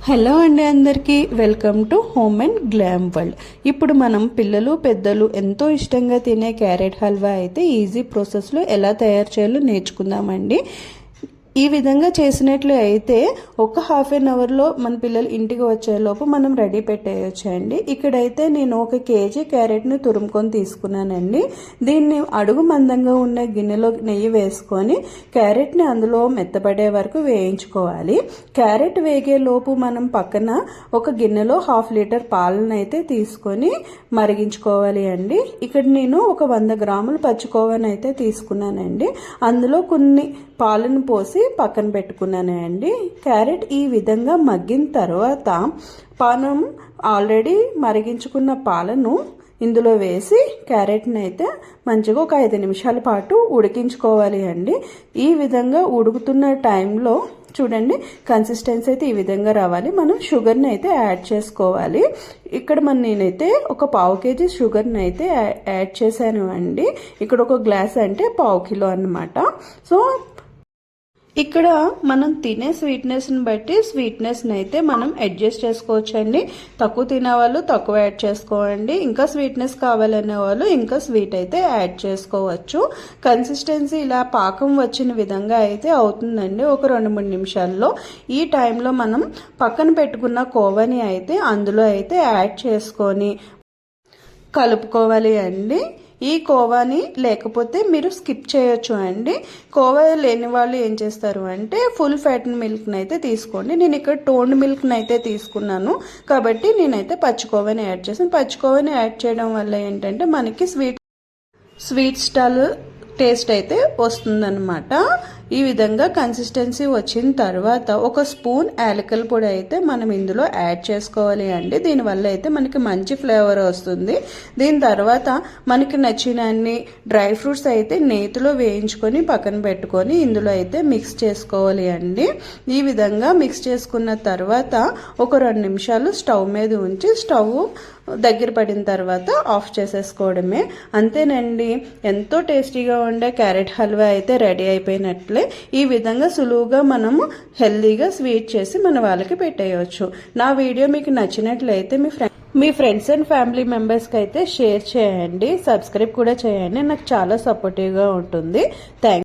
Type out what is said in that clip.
Hello అండి, అందరికీ welcome to home and glam world. ఇప్పుడు మనం పిల్లలు పెద్దలు ఎంతో ఇష్టంగా తినే క్యారెట్ హల్వా అయితే ఈజీ ప్రాసెస్లో ఎలా తయారు చేయాలో నేర్చుకుందామండి. ఈ విధంగా చేసినట్లు అయితే ఒక హాఫ్ అన్ అవర్లో మన పిల్లలు ఇంటికి వచ్చేలోపు మనం రెడీ పెట్టేయచ్చండి. ఇక్కడైతే నేను 1 కేజీ క్యారెట్ను తురుముకొని తీసుకున్నానండి. దీన్ని అడుగు మందంగా ఉన్న గిన్నెలో నెయ్యి వేసుకొని క్యారెట్ని అందులో మెత్తపడే వరకు వేయించుకోవాలి. క్యారెట్ వేగే లోపు మనం పక్కన ఒక గిన్నెలో 1/2 లీటర్ పాలను అయితే తీసుకొని మరిగించుకోవాలి అండి. ఇక్కడ నేను ఒక 100 గ్రాములు పచ్చికోవాని అయితే తీసుకున్నానండి. అందులో కొన్ని పాలను పోసి పక్కన పెట్టుకున్నానండి. క్యారెట్ ఈ విధంగా మగ్గిన తర్వాత మనం ఆల్రెడీ మరిగించుకున్న పాలను ఇందులో వేసి క్యారెట్ని అయితే మంచిగా ఒక 5 నిమిషాల పాటు ఉడికించుకోవాలి అండి. ఈ విధంగా ఉడుకుతున్న టైంలో చూడండి, కన్సిస్టెన్సీ అయితే ఈ విధంగా రావాలి. మనం షుగర్ని అయితే యాడ్ చేసుకోవాలి. ఇక్కడ నేనైతే ఒక 1/2 కేజీ షుగర్ని అయితే యాడ్ చేశాను అండి. ఇక్కడ ఒక గ్లాస్ అంటే 1/2 కిలో అన్నమాట. సో ఇక్కడ మనం తినే స్వీట్నెస్ని బట్టి స్వీట్నెస్ని అయితే మనం అడ్జస్ట్ చేసుకోవచ్చు అండి. తక్కువ తినే వాళ్ళు తక్కువ యాడ్ చేసుకోండి, ఇంకా స్వీట్నెస్ కావాలనే వాళ్ళు ఇంకా స్వీట్ అయితే యాడ్ చేసుకోవచ్చు. కన్సిస్టెన్సీ ఇలా పాకం వచ్చిన విధంగా అయితే అవుతుందండి ఒక 2-3 నిమిషాల్లో. ఈ టైంలో మనం పక్కన పెట్టుకున్న కోవాని అయితే అందులో అయితే యాడ్ చేసుకొని కలుపుకోవాలి అండి. ఈ కోవాని లేకపోతే మీరు స్కిప్ చేయొచ్చు అండి. కోవా లేని వాళ్ళు ఏం చేస్తారు అంటే ఫుల్ ఫ్యాట్ మిల్క్ని అయితే తీసుకోండి. నేను ఇక్కడ టోన్డ్ మిల్క్ని అయితే తీసుకున్నాను కాబట్టి నేనైతే పచ్చికోవాని యాడ్ చేశాను. పచ్చికోవాని యాడ్ చేయడం వల్ల ఏంటంటే మనకి స్వీట్ స్టాల్ టేస్ట్ అయితే వస్తుందన్నమాట. ఈ విధంగా కన్సిస్టెన్సీ వచ్చిన తర్వాత 1 స్పూన్ యాలకుల పొడి అయితే మనం ఇందులో యాడ్ చేసుకోవాలి అండి. దీనివల్ల అయితే మనకి మంచి ఫ్లేవర్ వస్తుంది. దీని తర్వాత మనకి నచ్చిన అన్ని డ్రై ఫ్రూట్స్ అయితే నేతిలో వేయించుకొని పక్కన పెట్టుకొని ఇందులో అయితే మిక్స్ చేసుకోవాలి అండి. ఈ విధంగా మిక్స్ చేసుకున్న తర్వాత ఒక 2 నిమిషాలు స్టవ్ మీద ఉంచి స్టవ్ దగ్గర పడిన తర్వాత ఆఫ్ చేసేసుకోవడమే. అంతేనండి, ఎంతో టేస్టీగా ఉండే క్యారెట్ హల్వా అయితే రెడీ అయిపోయినట్లే. ఈ విధంగా సులువుగా మనము హెల్దీగా స్వీట్ చేసి మన వాళ్ళకి పెట్టేయచ్చు. నా వీడియో మీకు నచ్చినట్లయితే మీ ఫ్రెండ్స్ అండ్ ఫ్యామిలీ మెంబర్స్కి అయితే షేర్ చేయండి, సబ్స్క్రైబ్ కూడా చేయండి. నాకు చాలా సపోర్టివ్గా ఉంటుంది. థ్యాంక్స్.